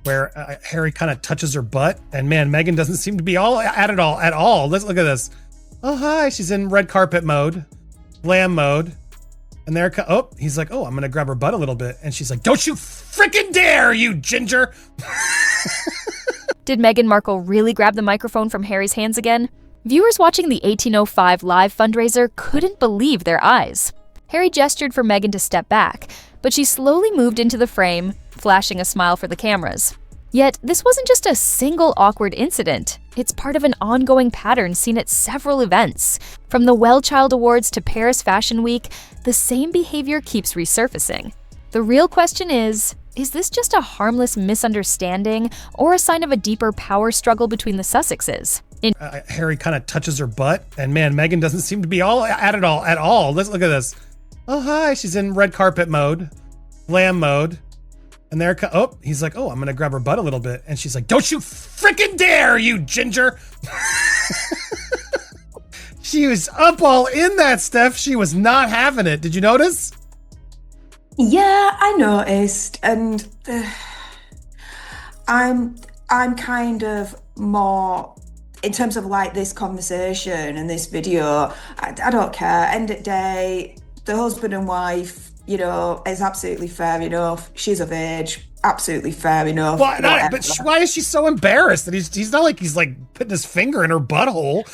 where Harry kind of touches her butt, and man, Meghan doesn't seem to be all at it all at all. Let's look at this. Oh, hi. She's in red carpet mode, glam mode. And there, he's like, oh, I'm going to grab her butt a little bit. And she's like, don't you freaking dare, you ginger. Did Meghan Markle really grab the microphone from Harry's hands again? Viewers watching the 1805 live fundraiser couldn't believe their eyes. Harry gestured for Meghan to step back, but she slowly moved into the frame, flashing a smile for the cameras. Yet, this wasn't just a single awkward incident. It's part of an ongoing pattern seen at several events. From the Well Child Awards to Paris Fashion Week, the same behavior keeps resurfacing. The real question is this just a harmless misunderstanding or a sign of a deeper power struggle between the Sussexes? Harry kind of touches her butt, and man, Meghan doesn't seem to be all at it all at all. Let's look at this. Oh, hi. She's in red carpet mode, glam mode. And there, he's like, oh, I'm going to grab her butt a little bit. And she's like, don't you freaking dare, you ginger. She was up all in that, Steph. She was not having it. Did you notice? Yeah, I noticed. And I'm kind of more, in terms of like this conversation and this video, I don't care. End of day, the husband and wife, you know, it's absolutely fair enough. She's of age. Absolutely fair enough. Well, but why is she so embarrassed that he's not like he's like putting his finger in her butthole?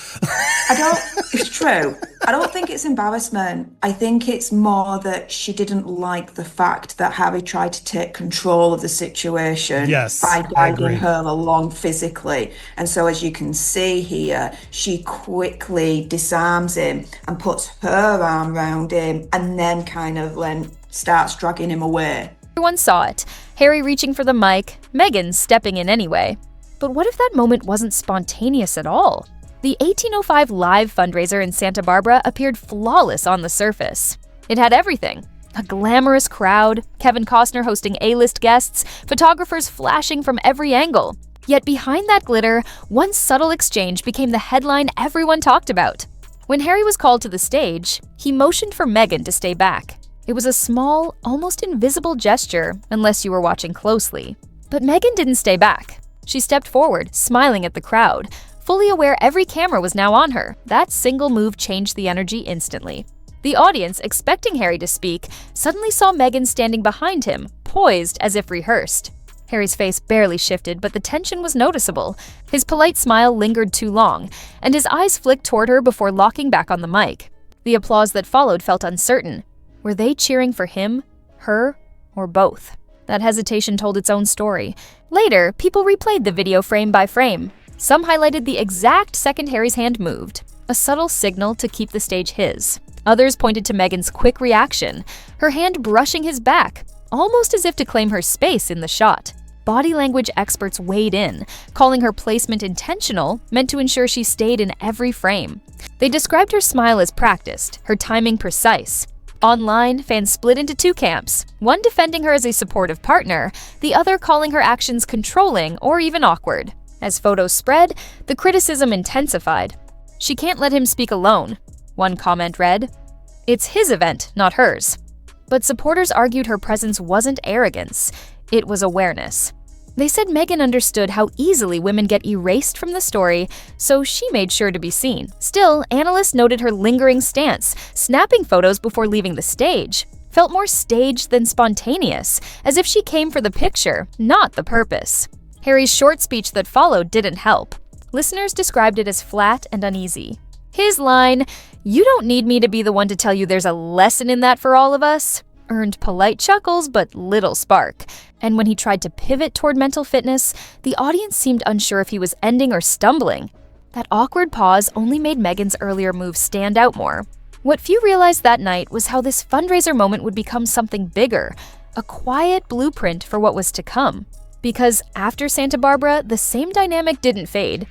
It's true. I don't think it's embarrassment. I think it's more that she didn't like the fact that Harry tried to take control of the situation by guiding her along physically. And so as you can see here, she quickly disarms him and puts her arm around him and then kind of starts dragging him away. Everyone saw it. Harry reaching for the mic, Meghan stepping in anyway. But what if that moment wasn't spontaneous at all? The 1805 live fundraiser in Santa Barbara appeared flawless on the surface. It had everything. A glamorous crowd, Kevin Costner hosting A-list guests, photographers flashing from every angle. Yet behind that glitter, one subtle exchange became the headline everyone talked about. When Harry was called to the stage, he motioned for Meghan to stay back. It was a small, almost invisible gesture, unless you were watching closely. But Meghan didn't stay back. She stepped forward, smiling at the crowd, fully aware every camera was now on her. That single move changed the energy instantly. The audience, expecting Harry to speak, suddenly saw Meghan standing behind him, poised as if rehearsed. Harry's face barely shifted, but the tension was noticeable. His polite smile lingered too long, and his eyes flicked toward her before locking back on the mic. The applause that followed felt uncertain. Were they cheering for him, her, or both? That hesitation told its own story. Later, people replayed the video frame by frame. Some highlighted the exact second Harry's hand moved, a subtle signal to keep the stage his. Others pointed to Meghan's quick reaction, her hand brushing his back, almost as if to claim her space in the shot. Body language experts weighed in, calling her placement intentional, meant to ensure she stayed in every frame. They described her smile as practiced, her timing precise. Online, fans split into two camps, one defending her as a supportive partner, the other calling her actions controlling or even awkward. As photos spread, the criticism intensified. She can't let him speak alone. One comment read, "It's his event, not hers." But supporters argued her presence wasn't arrogance, it was awareness. They said Meghan understood how easily women get erased from the story, so she made sure to be seen. Still, analysts noted her lingering stance, snapping photos before leaving the stage. Felt more staged than spontaneous, as if she came for the picture, not the purpose. Harry's short speech that followed didn't help. Listeners described it as flat and uneasy. His line, "You don't need me to be the one to tell you there's a lesson in that for all of us," earned polite chuckles but little spark. And when he tried to pivot toward mental fitness, the audience seemed unsure if he was ending or stumbling. That awkward pause only made Meghan's earlier move stand out more. What few realized that night was how this fundraiser moment would become something bigger, a quiet blueprint for what was to come. Because after Santa Barbara, the same dynamic didn't fade.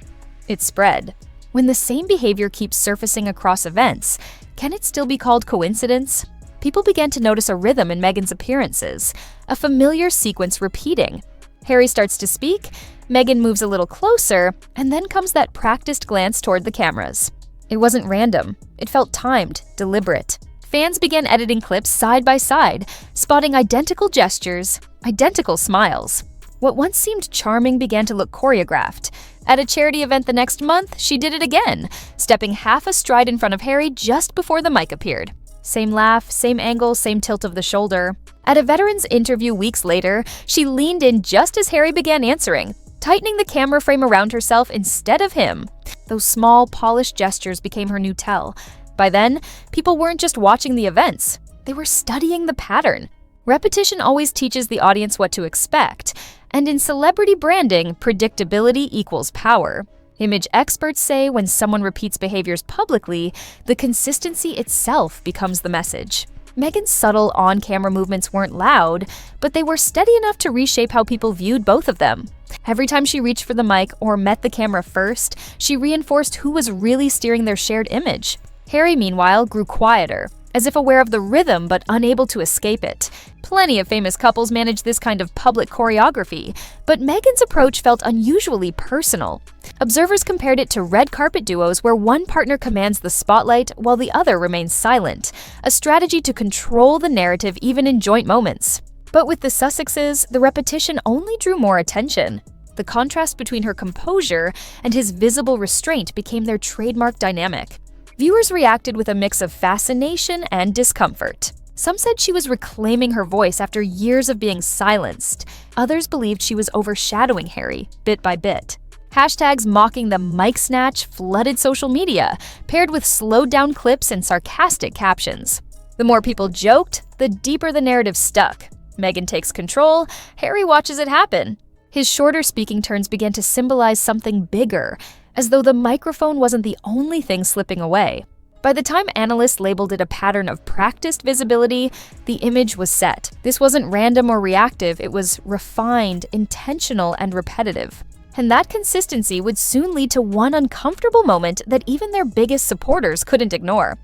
It spread. When the same behavior keeps surfacing across events, can it still be called coincidence? People began to notice a rhythm in Meghan's appearances, a familiar sequence repeating. Harry starts to speak, Meghan moves a little closer, and then comes that practiced glance toward the cameras. It wasn't random. It felt timed, deliberate. Fans began editing clips side by side, spotting identical gestures, identical smiles. What once seemed charming began to look choreographed. At a charity event the next month, she did it again, stepping half a stride in front of Harry just before the mic appeared. Same laugh, same angle, same tilt of the shoulder. At a veteran's interview weeks later, she leaned in just as Harry began answering, tightening the camera frame around herself instead of him. Those small, polished gestures became her new tell. By then, people weren't just watching the events, they were studying the pattern. Repetition always teaches the audience what to expect, and in celebrity branding, predictability equals power. Image experts say when someone repeats behaviors publicly, the consistency itself becomes the message. Meghan's subtle on-camera movements weren't loud, but they were steady enough to reshape how people viewed both of them. Every time she reached for the mic or met the camera first, she reinforced who was really steering their shared image. Harry, meanwhile, grew quieter, as if aware of the rhythm but unable to escape it. Plenty of famous couples manage this kind of public choreography, but Meghan's approach felt unusually personal. Observers compared it to red carpet duos where one partner commands the spotlight while the other remains silent, a strategy to control the narrative even in joint moments. But with the Sussexes, the repetition only drew more attention. The contrast between her composure and his visible restraint became their trademark dynamic. Viewers reacted with a mix of fascination and discomfort. Some said she was reclaiming her voice after years of being silenced. Others believed she was overshadowing Harry, bit by bit. Hashtags mocking the mic snatch flooded social media, paired with slowed-down clips and sarcastic captions. The more people joked, the deeper the narrative stuck. Meghan takes control, Harry watches it happen. His shorter speaking turns began to symbolize something bigger, as though the microphone wasn't the only thing slipping away. By the time analysts labeled it a pattern of practiced visibility, the image was set. This wasn't random or reactive, it was refined, intentional, and repetitive. And that consistency would soon lead to one uncomfortable moment that even their biggest supporters couldn't ignore.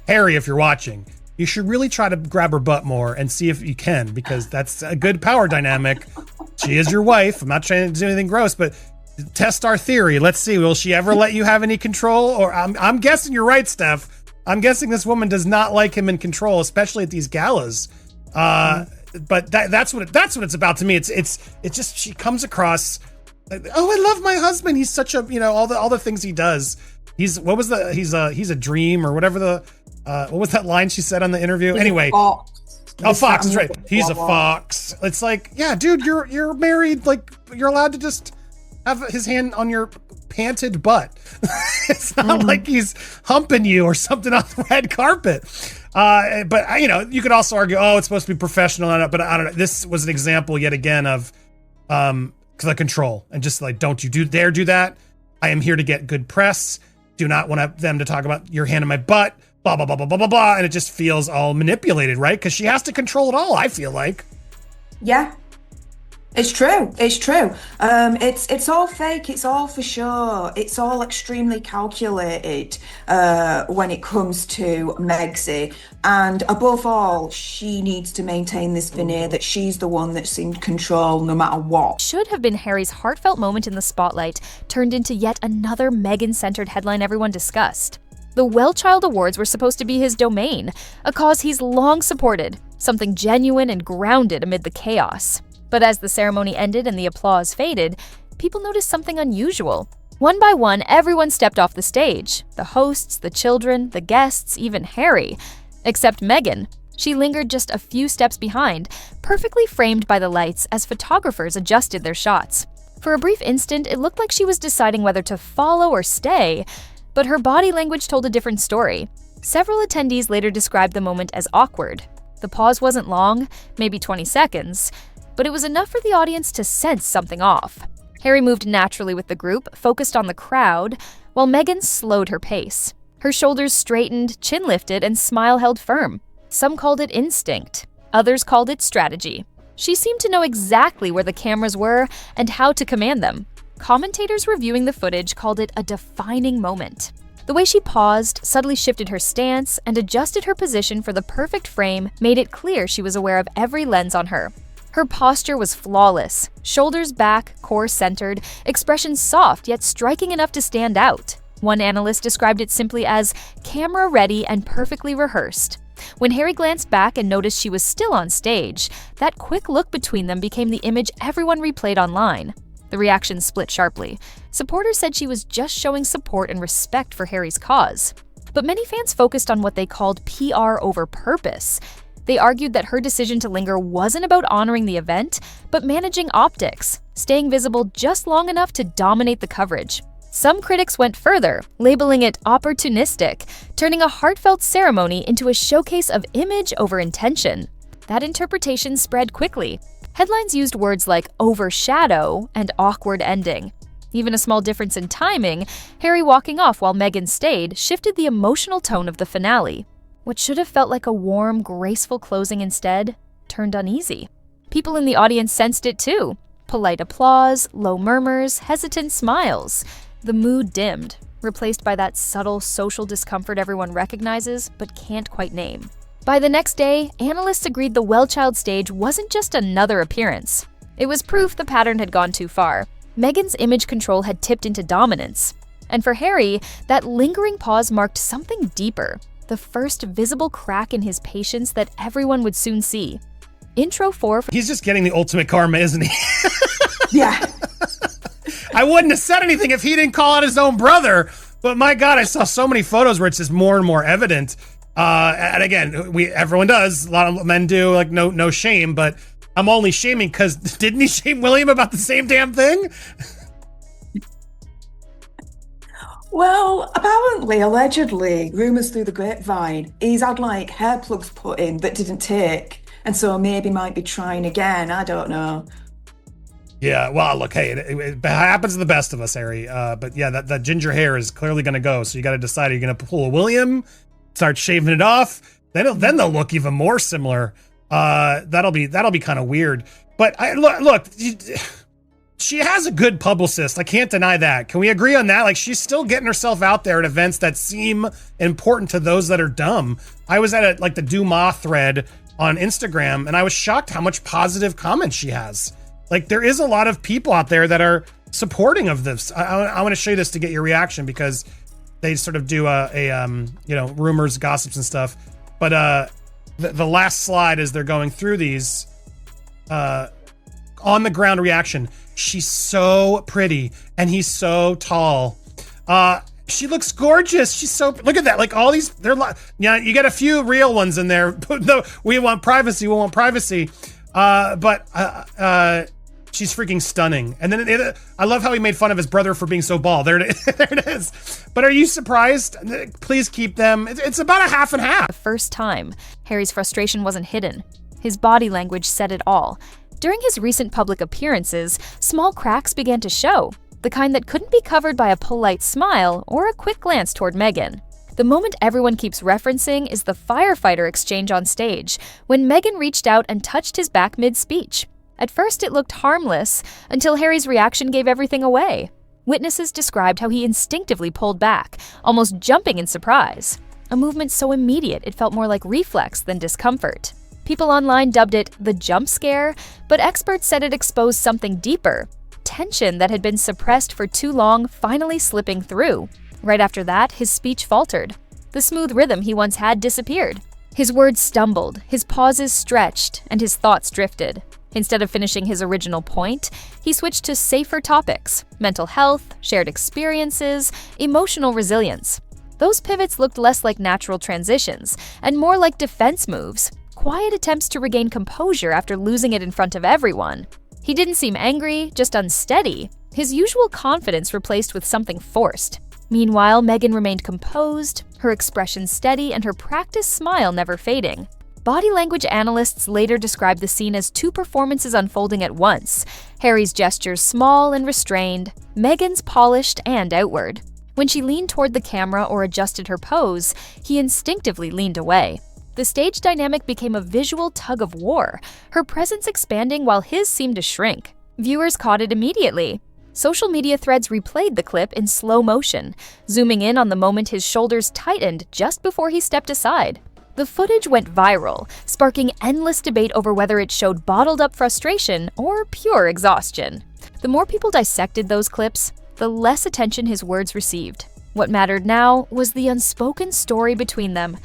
Harry, if you're watching, you should really try to grab her butt more and see if you can, because that's a good power dynamic. She is your wife. I'm not trying to do anything gross, but test our theory. Let's see. Will she ever let you have any control? Or I'm guessing you're right, Steph. I'm guessing this woman does not like him in control, especially at these galas. But that's what it's about to me. It's just she comes across like, oh, I love my husband. He's such a, all the things he does. He's a dream or whatever what was that line she said on the interview? Anyway. Fox. That's right. He's a fox. It's like, yeah, dude, you're married. Like, you're allowed to just have his hand on your panted butt. It's not like he's humping you or something on the red carpet. But you could also argue, it's supposed to be professional, but I don't know. This was an example yet again of the control and just like, don't you dare do that. I am here to get good press. Do not want them to talk about your hand in my butt. Blah blah blah blah blah blah blah. And it just feels all manipulated, right? Because she has to control it all. I feel like. Yeah. It's true. It's all fake. It's all for sure. It's all extremely calculated when it comes to Megsy. And above all, she needs to maintain this veneer that she's the one that's in control no matter what. Should have been Harry's heartfelt moment in the spotlight turned into yet another Meghan-centered headline everyone discussed. The Well-Child Awards were supposed to be his domain, a cause he's long supported, something genuine and grounded amid the chaos. But as the ceremony ended and the applause faded, people noticed something unusual. One by one, everyone stepped off the stage. The hosts, the children, the guests, even Harry. Except Meghan. She lingered just a few steps behind, perfectly framed by the lights as photographers adjusted their shots. For a brief instant, it looked like she was deciding whether to follow or stay, but her body language told a different story. Several attendees later described the moment as awkward. The pause wasn't long, maybe 20 seconds, but it was enough for the audience to sense something off. Harry moved naturally with the group, focused on the crowd, while Meghan slowed her pace. Her shoulders straightened, chin lifted, and smile held firm. Some called it instinct. Others called it strategy. She seemed to know exactly where the cameras were and how to command them. Commentators reviewing the footage called it a defining moment. The way she paused, subtly shifted her stance, and adjusted her position for the perfect frame made it clear she was aware of every lens on her. Her posture was flawless, shoulders back, core centered, expressions soft yet striking enough to stand out. One analyst described it simply as camera ready and perfectly rehearsed. When Harry glanced back and noticed she was still on stage, that quick look between them became the image everyone replayed online. The reactions split sharply. Supporters said she was just showing support and respect for Harry's cause. But many fans focused on what they called PR over purpose. They argued that her decision to linger wasn't about honoring the event, but managing optics, staying visible just long enough to dominate the coverage. Some critics went further, labeling it opportunistic, turning a heartfelt ceremony into a showcase of image over intention. That interpretation spread quickly. Headlines used words like overshadow and awkward ending. Even a small difference in timing, Harry walking off while Meghan stayed, shifted the emotional tone of the finale. What should have felt like a warm, graceful closing instead turned uneasy. People in the audience sensed it too. Polite applause, low murmurs, hesitant smiles. The mood dimmed, replaced by that subtle social discomfort everyone recognizes but can't quite name. By the next day, analysts agreed the well-child stage wasn't just another appearance. It was proof the pattern had gone too far. Meghan's image control had tipped into dominance. And for Harry, that lingering pause marked something deeper, the first visible crack in his patience that everyone would soon see. Intro 4. He's just getting the ultimate karma, isn't he? Yeah. I wouldn't have said anything if he didn't call out his own brother. But my God, I saw so many photos where it's just more and more evident. And again, everyone does. A lot of men do, like no shame. But I'm only shaming because didn't he shame William about the same damn thing? Well, apparently, allegedly, rumours through the grapevine, he's had like hair plugs put in that didn't take. And so maybe might be trying again. I don't know. Yeah, well, look, hey, it happens to the best of us, Harry. But yeah, that ginger hair is clearly going to go. So you got to decide, are you going to pull a William, start shaving it off? Then they'll look even more similar. That'll be kind of weird. But look, she has a good publicist. I can't deny that. Can we agree on that? Like, she's still getting herself out there at events that seem important to those that are dumb. I was at the Dumas thread on Instagram, and I was shocked how much positive comments she has. Like, there is a lot of people out there that are supporting of this. I want to show you this to get your reaction, because they sort of do rumors, gossips and stuff. But the last slide, as they're going through these, on the ground reaction. She's so pretty and he's so tall. She looks gorgeous. She's so, look at that. Like, all these, you get a few real ones in there. No, we want privacy. But she's freaking stunning. And then I love how he made fun of his brother for being so bald. There it is. But are you surprised? Please keep them. It's about a half and half. The first time, Harry's frustration wasn't hidden. His body language said it all. During his recent public appearances, small cracks began to show, the kind that couldn't be covered by a polite smile or a quick glance toward Meghan. The moment everyone keeps referencing is the firefighter exchange on stage, when Meghan reached out and touched his back mid-speech. At first it looked harmless, until Harry's reaction gave everything away. Witnesses described how he instinctively pulled back, almost jumping in surprise. A movement so immediate it felt more like reflex than discomfort. People online dubbed it the jump scare, but experts said it exposed something deeper. Tension that had been suppressed for too long finally slipping through. Right after that, his speech faltered. The smooth rhythm he once had disappeared. His words stumbled, his pauses stretched, and his thoughts drifted. Instead of finishing his original point, he switched to safer topics: mental health, shared experiences, emotional resilience. Those pivots looked less like natural transitions and more like defense moves. Quiet attempts to regain composure after losing it in front of everyone. He didn't seem angry, just unsteady, his usual confidence replaced with something forced. Meanwhile, Meghan remained composed, her expression steady and her practiced smile never fading. Body language analysts later described the scene as two performances unfolding at once, Harry's gestures small and restrained, Meghan's polished and outward. When she leaned toward the camera or adjusted her pose, he instinctively leaned away. The stage dynamic became a visual tug of war, her presence expanding while his seemed to shrink. Viewers caught it immediately. Social media threads replayed the clip in slow motion, zooming in on the moment his shoulders tightened just before he stepped aside. The footage went viral, sparking endless debate over whether it showed bottled-up frustration or pure exhaustion. The more people dissected those clips, the less attention his words received. What mattered now was the unspoken story between them.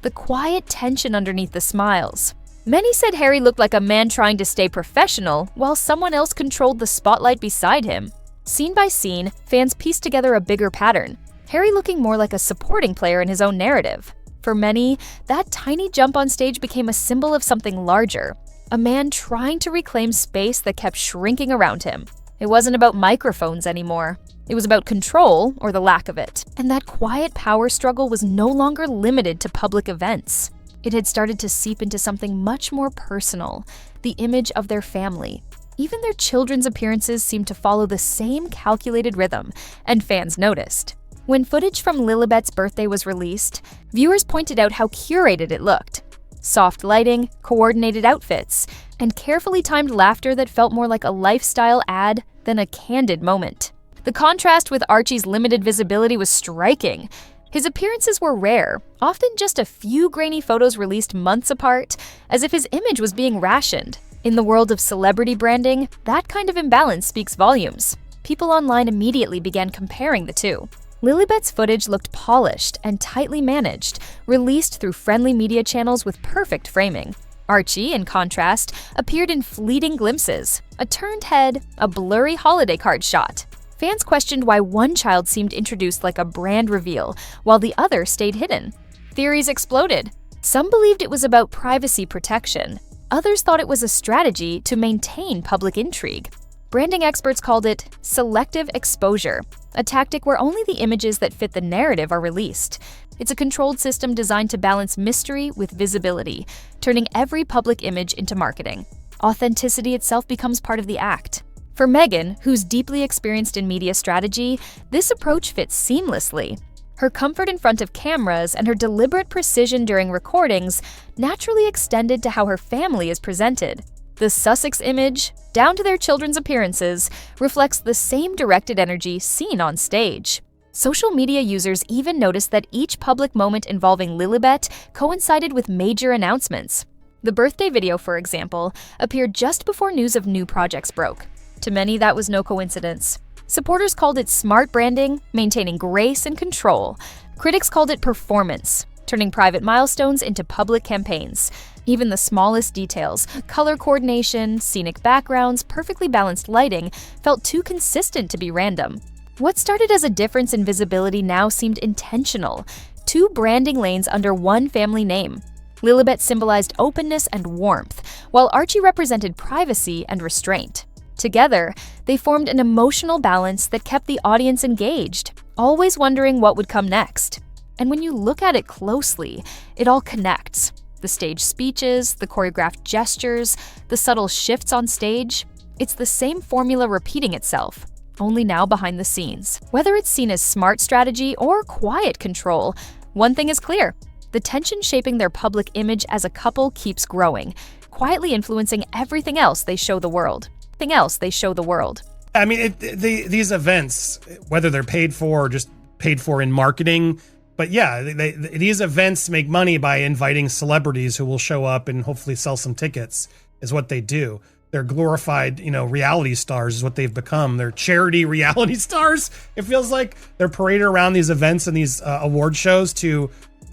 the quiet tension underneath the smiles. Many said Harry looked like a man trying to stay professional while someone else controlled the spotlight beside him. Scene by scene, fans pieced together a bigger pattern, Harry looking more like a supporting player in his own narrative. For many, that tiny jump on stage became a symbol of something larger, a man trying to reclaim space that kept shrinking around him. It wasn't about microphones anymore. It was about control, or the lack of it. And that quiet power struggle was no longer limited to public events. It had started to seep into something much more personal, the image of their family. Even their children's appearances seemed to follow the same calculated rhythm, and fans noticed. When footage from Lilibet's birthday was released, viewers pointed out how curated it looked. Soft lighting, coordinated outfits, and carefully timed laughter that felt more like a lifestyle ad than a candid moment. The contrast with Archie's limited visibility was striking. His appearances were rare, often just a few grainy photos released months apart, as if his image was being rationed. In the world of celebrity branding, that kind of imbalance speaks volumes. People online immediately began comparing the two. Lilibet's footage looked polished and tightly managed, released through friendly media channels with perfect framing. Archie, in contrast, appeared in fleeting glimpses, a turned head, a blurry holiday card shot. Fans questioned why one child seemed introduced like a brand reveal, while the other stayed hidden. Theories exploded. Some believed it was about privacy protection. Others thought it was a strategy to maintain public intrigue. Branding experts called it selective exposure, a tactic where only the images that fit the narrative are released. It's a controlled system designed to balance mystery with visibility, turning every public image into marketing. Authenticity itself becomes part of the act. For Meghan, who's deeply experienced in media strategy, this approach fits seamlessly. Her comfort in front of cameras and her deliberate precision during recordings naturally extended to how her family is presented. The Sussex image, down to their children's appearances, reflects the same directed energy seen on stage. Social media users even noticed that each public moment involving Lilibet coincided with major announcements. The birthday video, for example, appeared just before news of new projects broke. To many, that was no coincidence. Supporters called it smart branding, maintaining grace and control. Critics called it performance, turning private milestones into public campaigns. Even the smallest details, color coordination, scenic backgrounds, perfectly balanced lighting, felt too consistent to be random. What started as a difference in visibility now seemed intentional. Two branding lanes under one family name. Lilibet symbolized openness and warmth, while Archie represented privacy and restraint. Together, they formed an emotional balance that kept the audience engaged, always wondering what would come next. And when you look at it closely, it all connects. The stage speeches, the choreographed gestures, the subtle shifts on stage. It's the same formula repeating itself, only now behind the scenes. Whether it's seen as smart strategy or quiet control, one thing is clear. The tension shaping their public image as a couple keeps growing, quietly influencing everything else they show the world. I mean, these events, whether they're paid for or just paid for in marketing, but yeah, these events make money by inviting celebrities who will show up and hopefully sell some tickets, is what they do. They're glorified, reality stars is what they've become. They're charity reality stars. It feels like they're paraded around these events and these award shows to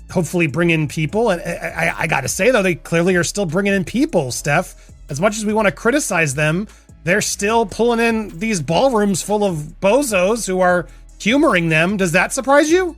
hopefully bring in people. And I got to say, though, they clearly are still bringing in people, Steph. As much as we want to criticize them, they're still pulling in these ballrooms full of bozos who are humoring them. Does that surprise you?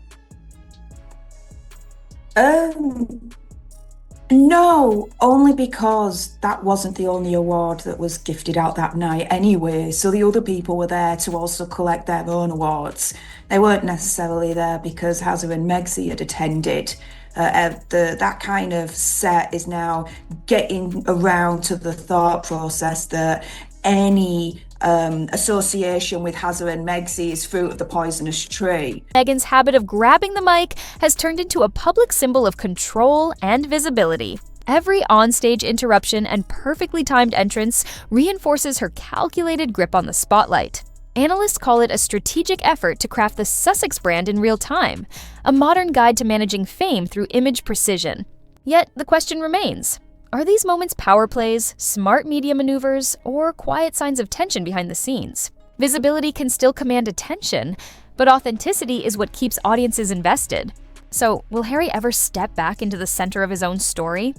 No, only because that wasn't the only award that was gifted out that night anyway. So the other people were there to also collect their own awards. They weren't necessarily there because Hazza and Megxie had attended. That kind of set is now getting around to the thought process that any association with Hazza and Megxie is fruit of the poisonous tree. Meghan's habit of grabbing the mic has turned into a public symbol of control and visibility. Every onstage interruption and perfectly timed entrance reinforces her calculated grip on the spotlight. Analysts call it a strategic effort to craft the Sussex brand in real time, a modern guide to managing fame through image precision. Yet the question remains: are these moments power plays, smart media maneuvers, or quiet signs of tension behind the scenes? Visibility can still command attention, but authenticity is what keeps audiences invested. So, will Harry ever step back into the center of his own story?